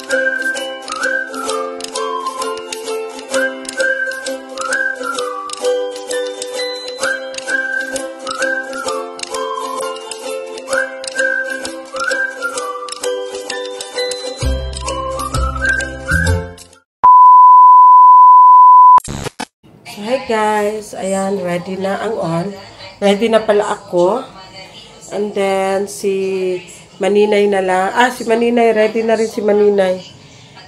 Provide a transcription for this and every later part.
Hi guys, ayan, ready na ang on. Ready na pala ako. And then, si Maninay na lang. Si Maninay, ready na rin si Maninay.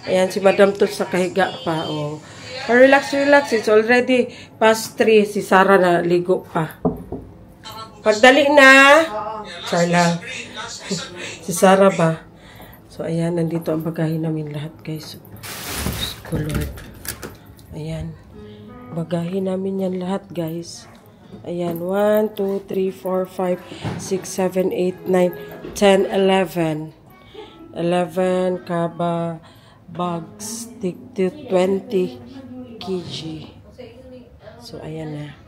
Ayan, si Madam Toots sa kahiga pa. Oh. Relax, relax. It's already past 3. Si Sarah na ligo pa. Pagdali na. Char lang. Si Sarah ba? So, ayan, nandito ang bagahin namin lahat guys. Lord. Ayan. Bagahin namin yan lahat, guys. Ayan, 1, 2, 3, 4, 5, 6, 7, 8, 9, 10, 11. 11 kaba bags, 20 kg. So, ayan na.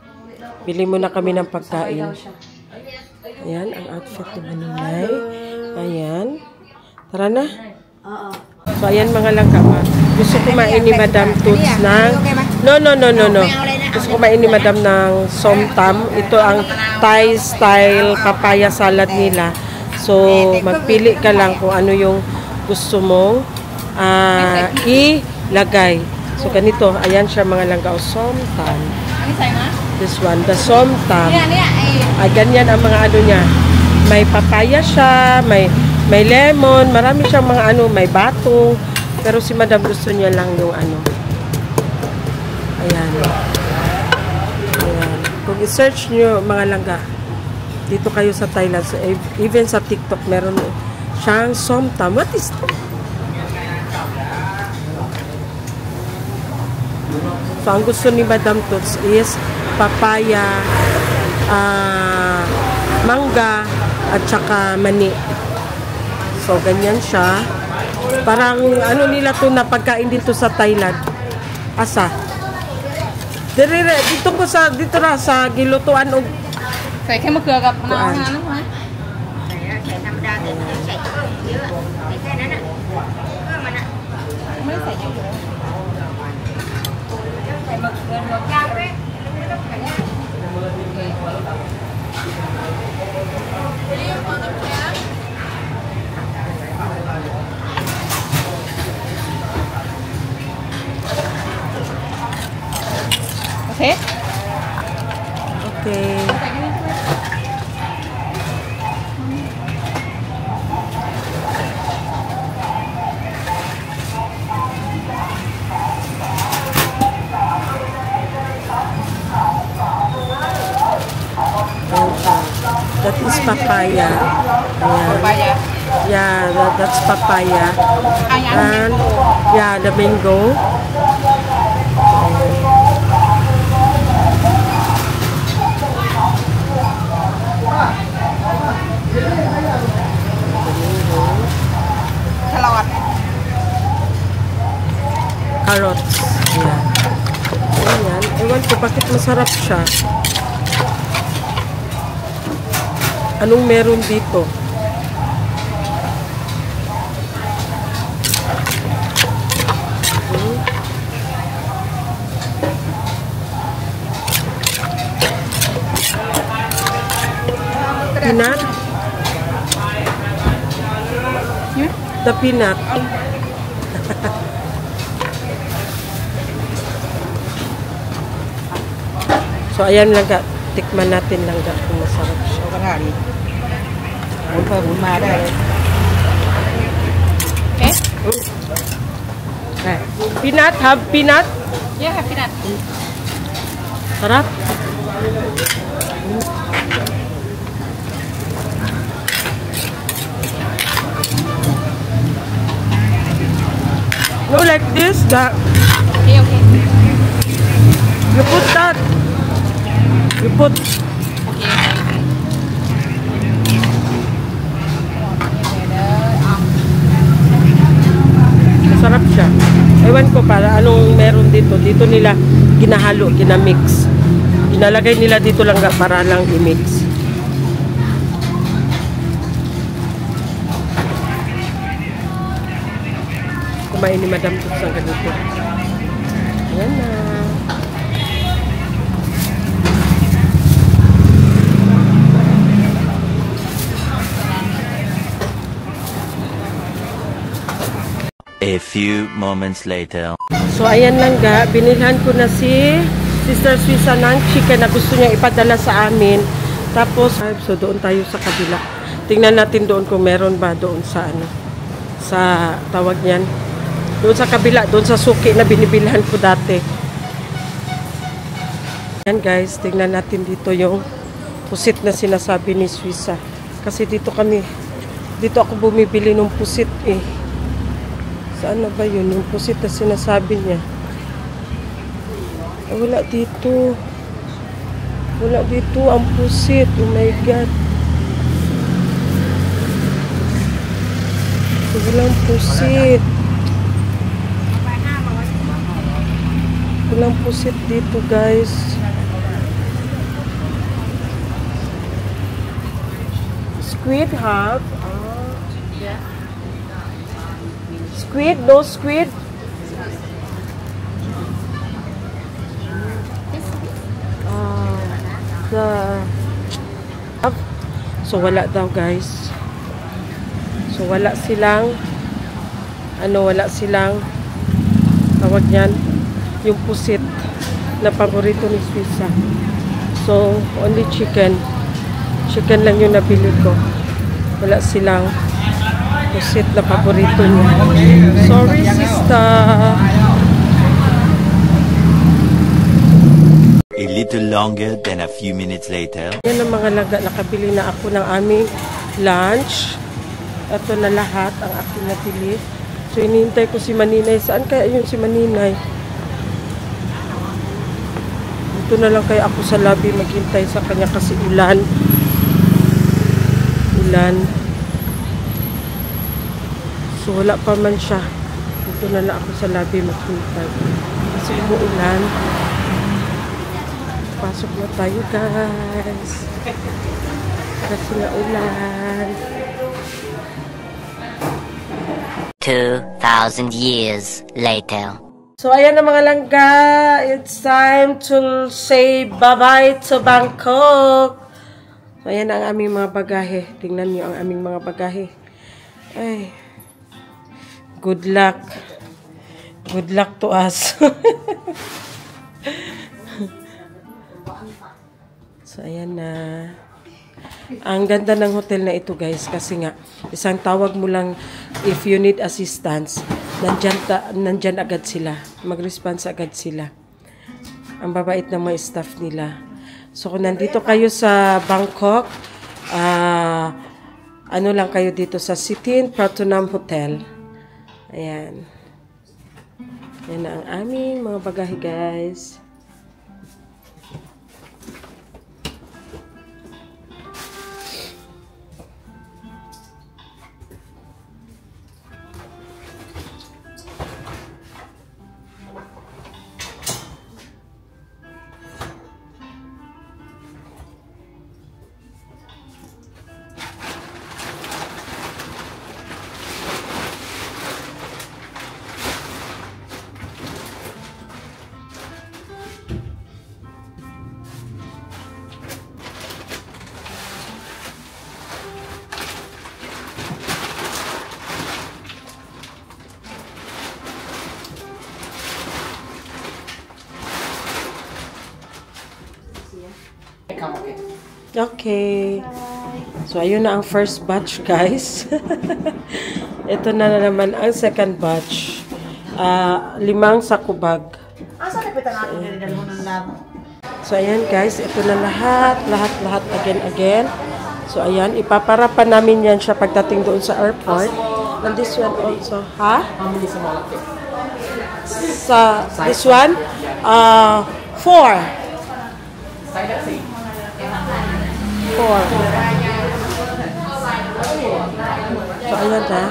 Bili muna kami ng pagkain. Ayan, ang outfit ni Maninay. Ayan. Tara na. So, ayan mga langkama. Gusto kumain ni Madam Toots ng... No. Gusto kumain ni Madam ng somtam. Ito ang Thai style papaya salad nila. So, magpili ka lang kung ano yung gusto mong ilagay. So, ganito. Ayan siya mga langkaw. Somtam. This one. The somtam. Ganyan ang mga ano niya. May papaya siya. May lemon. Marami siyang mga ano. May batong. Pero si Madam gusto niya lang yung ano. Ayan. Ayan. Kung i-search nyo mga langga, dito kayo sa Thailand, so, even sa TikTok, meron siyang somtam. What is that? So, ang gusto ni Madam Toots is papaya, mangga, at saka mani. So, ganyan siya. Parang ano nila to na pagkain dito sa Thailand. Asa? Dito ko sa dito ra sa gilutuan og ใส่แค่มะเขือกับมะนาวนะน้องฮะ ใส่ธรรมดาแต่ใส่เยอะใส่แค่นั้นน่ะเพื่อมันอ่ะ ไม่ได้ใส่เยอะ ใส่มะเขือหัวกลางไว้ไม่ต้องใส่เยอะ Okay? Okay. That is papaya. Papaya. Yeah, that's papaya. And yeah, the mango. Carrots. Ayan. Ayan. Ewan ko bakit masarap siya. Anong meron dito? Peanut? The peanut. So, ayan lang ka. Tikman natin lang ka kung masarap siya. Okay? Peanut? Have peanut? Yeah, have peanut. Sarap? You like this? Okay. You put that. You put. Masarap siya. Ewan ko para anong meron dito. Dito nila ginahalo, ginamix. Inalagay nila dito lang para lang i-mix. kumain ni Madam Tuts ng ganito. Ayan na. A few moments later. So, ayan lang ga. Binilhan ko na si Sister Suisa ng chicken na gusto niya ipadala sa amin. Tapos, so doon tayo sa kabila. Tingnan natin doon kung meron ba doon sa ano. Sa tawag niyan. Doon sa kabila, doon sa suki na binibilhan ko dati. Ayan guys, tingnan natin dito yung pusit na sinasabi ni Suisa. Kasi dito ako bumibili ng pusit eh. Saan na ba yun? Yung pusit na sinasabi niya. Wala dito. Wala dito ang pusit. Oh my God. Walang pusit. Walang pusit dito guys. Squid half. Squid, no squid. So wala daw guys. So wala silang tawag niyan yung pusit na paborito ni Suisa. So only chicken lang yung nabili ko. Wala silang pusit na paborito niya. Sorry sister. A little longer than a few minutes later. Yan ang mga laga. Nakabili na ako ng aming lunch. Ito na lahat ang aking nabili. So, inihintay ko si Maninay. Saan kaya yun si Maninay? Dito na lang kaya ako sa lobby maghintay sa kanya kasi ulan. So, wala pa man siya. Dito na lang ako sa lobby maghintay. Kasi umuulan. Pasok na tayo guys. Kasi na ulan. 2,000 years later. So, ayan na mga langga. It's time to say bye-bye to Bangkok. So, ayan ang aming mga bagahe. Tingnan niyo ang aming mga bagahe. Ay. Good luck. Good luck to us. So, ayan na. Ang ganda ng hotel na ito, guys. Kasi nga, isang tawag mo lang if you need assistance. Nandyan agad sila. Mag-response agad sila. Ang babait ng mga staff nila. So, kung nandito kayo sa Bangkok, ano lang kayo dito sa Sitin Pratunam Hotel. Ayan. Ayan na ang aming mga bagahe, guys. Okay. So, ayun na ang first batch, guys. Ito na naman ang second batch. 5 sakubag. So, ayan, guys. Ito na lahat. Lahat again. So, ayan. Ipaparapan namin yan siya pagdating doon sa airport. And this one also. Ha? Sa this one? 4. 4. So, ayan na.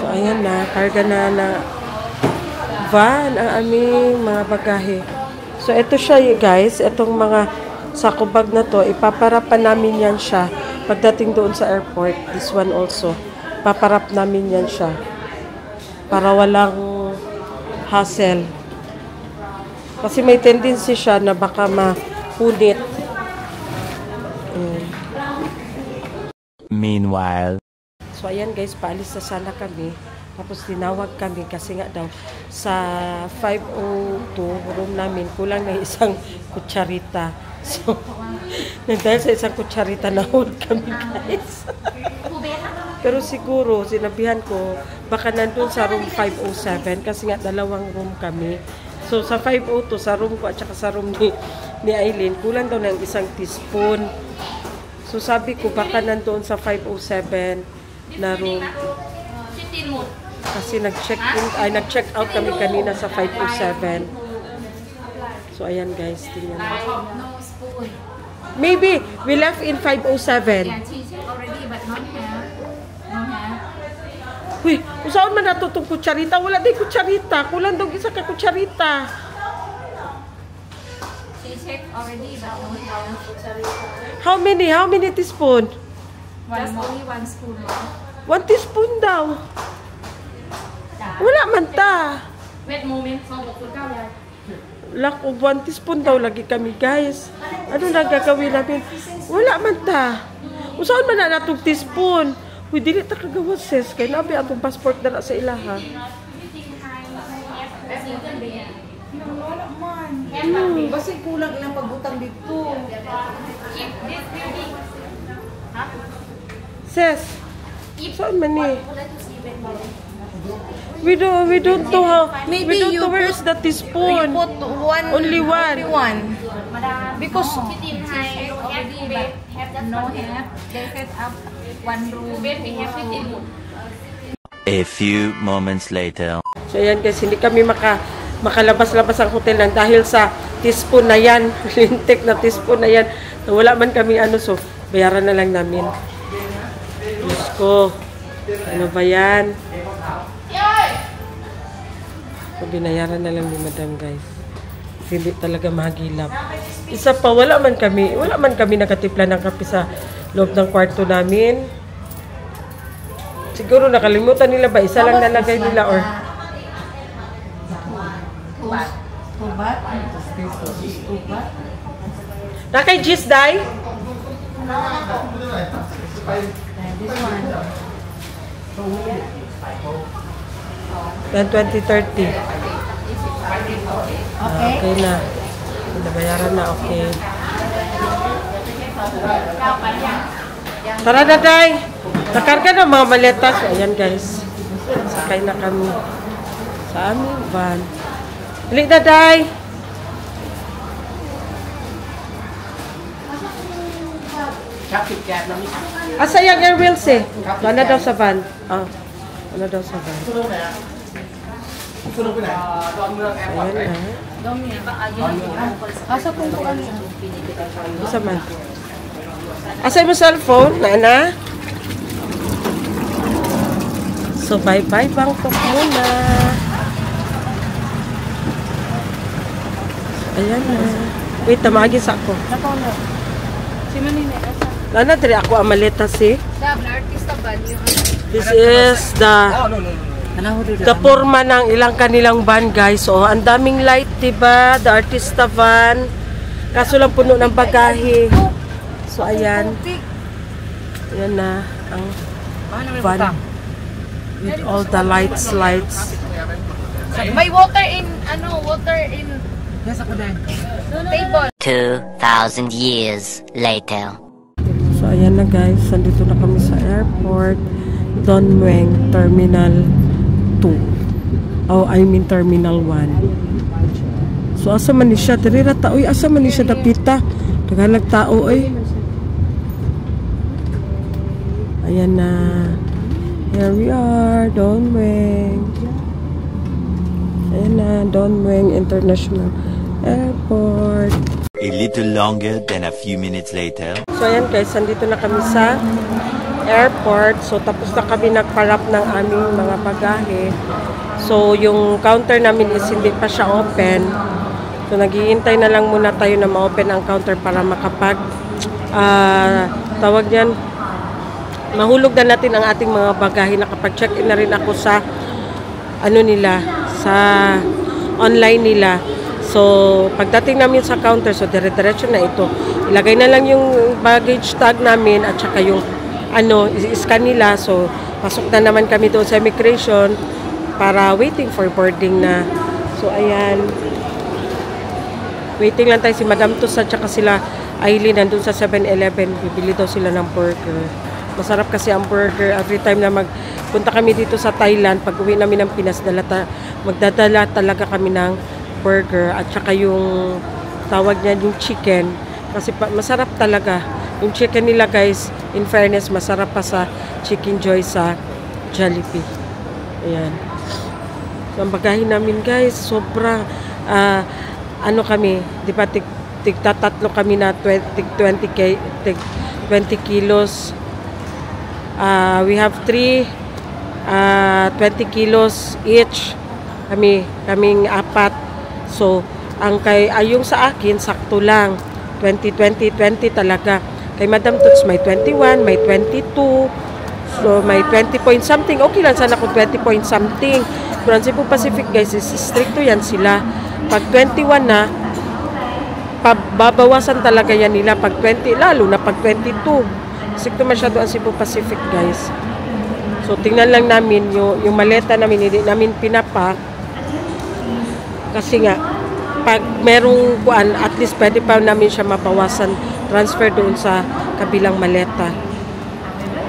So, ayan na. Karga na van ang aming mga bagahe. So, ito siya, guys. Itong mga Sako bag na to, ipaparapan namin yan siya pagdating doon sa airport. This one also, paparap namin yan siya para walang hassle. Kasi may tendency siya na baka mapunit. Meanwhile, So ayan guys, paalis na sana kami. Tapos tinawag kami kasi nga daw sa 502 room namin kulang na isang kutsarita. So, dahil sa isang kutsarita nahod kami guys. Pero siguro, sinabihan ko, baka nandun sa room 507 kasi nga dalawang room kami. So sa 502, sa room ko at saka sa room ni Aileen, kulang daw ng isang teaspoon. So sabi ko, baka nandun sa 507 na room. Kasi nag-check out kami kanina sa 507. So ayan guys, tingnan natin. Maybe we left in 507. Uy, usaon man nato tong kutsarita? Wala day kutsarita. Kulang daw isa ka kutsarita. How many teaspoon? Just only 1 spoon. 1 teaspoon daw. Wala man ta. Wait moment, so bakit ka yan? Lack of 1 teaspoon daw lagi kami guys. Ano na gagawin namin? Wala man ta. Usaon man na natong teaspoon? Uy, dili ta kagawa sis. Kaya nabi atong passport na sa ilaha. Basig kulang ilang pagbutang dito. Sis, saan man eh? We don't know how. Maybe We don't you know where is the teaspoon. Put one. Only one. Because No have. They set up 1 room. We have 15 room. a few moments later. So ayan guys, hindi kami makalabas-labas ang hotel lang dahil sa teaspoon na yan. Lintik na teaspoon na yan. Wala man kami so bayaran na lang namin. Diyos ko. Ano ba yan? So, binayaran na lang ni madam guys. Hindi talaga mahagilap. Isa pa, wala man kami nakatipla ng kape sa loob ng kwarto namin. Siguro nakalimutan nila ba? Isa lang nalagay nila or... Nakay Gis, Day? Then 2030. Okay na. Nabayaran na, okay. Tara na, Day. Nakarga na mga maletas. Ayan, guys. Sakay na kami sa aming van. Balik na, Day. Asa yung air wheels eh? Mana daw sa van? Ah, ano daw sa van? Ayan na. Asa kung ano? Asa man? Asa yung cellphone? Nana? So, bye-bye Bangkok muna. Ayan na. Wait, tamagin sa ako. Si Manina, asa? Lana, diri ako ang maleta si. Dab, na artista ba? This is the forma ng ilang kanilang van, guys. So, ang daming light, diba? The Artista van. Kaso lang puno ng bagahe. So, ayan. Ayan na ang van. With all the lights. May water in table. 2,000 years later. So, ayan na guys. Nandito na kami sa airport. Don Mueang Terminal 2. Oh, I mean Terminal 1. So, asa man ni siya? Dirirata. Uy, asa man ni siya dapita? Naghanag tao, eh. Ayan na. Here we are. Don Mueang. Ayan na. Don Mueang International Airport. A little longer than a few minutes later. So ayan guys, nandito na kami sa airport. So tapos na kami nagparap ng aming mga bagahe. So yung counter namin is hindi pa siya open. So, naghihintay na lang muna tayo na ma-open ang counter para makapag, tawag yan, mahulog na natin ang ating mga bagahe. Nakapag-check-in na rin ako sa, ano nila, sa online nila. So, pagdating namin sa counter, so dire-diretso na ito. Ilagay na lang yung baggage tag namin at saka yung, i-scan nila. So, pasok na naman kami doon sa immigration para waiting for boarding na. So, ayan. Waiting lang tayo si Madam Tus at saka sila Aileen nandun sa 7-Eleven. Bibili daw sila ng burger. Masarap kasi ang burger. Every time na magpunta kami dito sa Thailand, pag uwi namin ng Pinas, magdadala talaga kami ng burger at saka yung tawag niya yung chicken. Kasi masarap talaga. Yung chicken nila guys, in fairness, masarap pa sa Chicken Joy sa Jollibee. Ayan. So, ang bagahin namin guys, sobra, kami, di ba, tigtatatlo kami na 20 kilos. We have 20 kilos each. Kaming apat. So, yung sa akin, sakto lang. 20 talaga. Kay Madam Tuts, may 21, may 22. So, may 20 point something. Okay lang sana kung 20 point something. Pero Cebu Pacific, guys, is stricto yan sila. Pag 21 na, babawasan talaga yan nila. Pag 20, lalo na pag 22. Stricto masyado ang Cebu Pacific, guys. So, tingnan lang namin yung maleta namin, hindi namin pinapak. Kasi nga, pag merong kuan, at least pwede pa namin siya mabawasan, transfer doon sa kabilang maleta.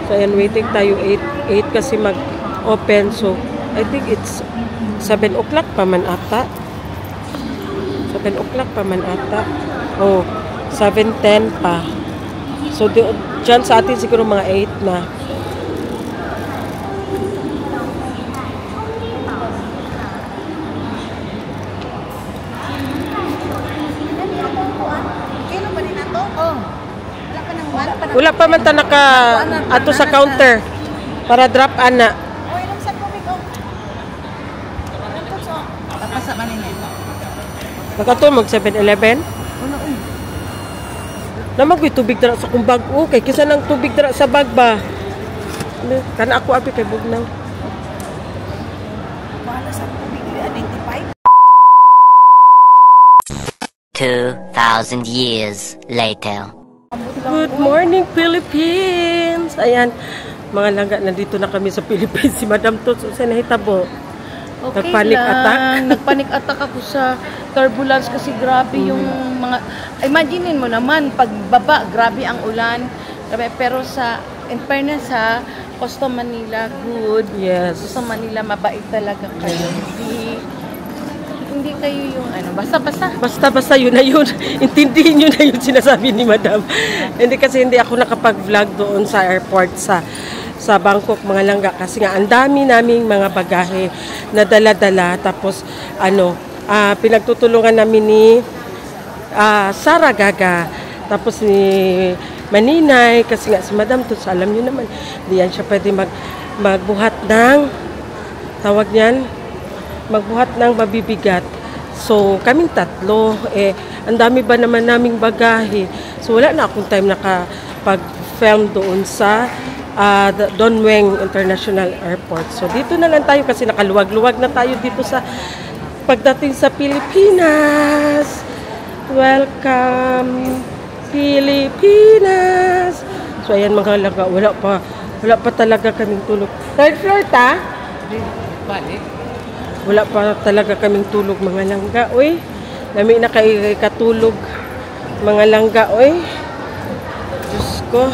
So, ayan, waiting tayo. 8 kasi mag-open. So, I think it's 7 o'clock pa man ata. 7 o'clock pa man ata. Oh, 7:10 pa. So, dyan sa atin siguro mga 8 na. Wala pa man ta ato sa counter para drop ana. Nakato mag 7-Eleven? Namagay tubig dara sa kumbag. Okay, kisa nang tubig dara sa bag ba? Kana ako abi kay bugnaw. Bahala sa tubig 95. 2,000 years later. Good morning, Philippines! Ayan, mga langga, nandito na kami sa Philippines. Si Madam Tots, saan nahitabo? Okay Nagpanic attack? Nagpanic attack ako sa turbulence kasi grabe yung mga... Imaginin mo naman, pagbaba, grabe ang ulan. Grabe, pero in fairness ha, Costa Manila, good. Yes. Costa Manila, mabait talaga kayo. Hindi kayo yung Basta yun na yun. Intindihin nyo na yun sinasabi ni Madam. Hindi kasi hindi ako nakapag-vlog doon sa airport sa Bangkok, mga langga. Kasi nga, ang dami naming mga bagahe na dala-dala. Tapos, pinagtutulungan namin ni Sara Gaga. Tapos ni Maninay. Kasi nga, si Madam Tuts, alam nyo naman, hindi yan siya pwede magbuhat ng, tawag niyan, magbuhat ng mabibigat. So, kaming tatlo, ang dami ba naman naming bagahe. So, wala na akong time nakapag-film doon sa Don Mueang International Airport. So, dito na lang tayo kasi nakaluwag-luwag na tayo dito sa pagdating sa Pilipinas. Welcome, Pilipinas! So, ayan mga laga, wala pa talaga kaming tulog. Third floor ta? Balik. Wala pa talaga kaming tulog, mga langga, oy. Nami na kay katulog, mga langga, oy. Diyos ko.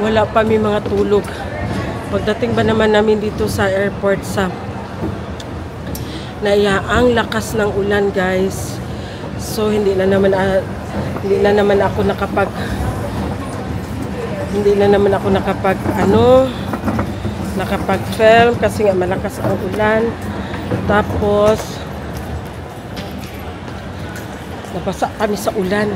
Wala pa may mga tulog. Pagdating ba naman namin dito sa airport ang lakas ng ulan, guys. So, hindi na naman ako nakapag-film kasi nga malakas ang ulan. Tapos nabasa kami sa ulan.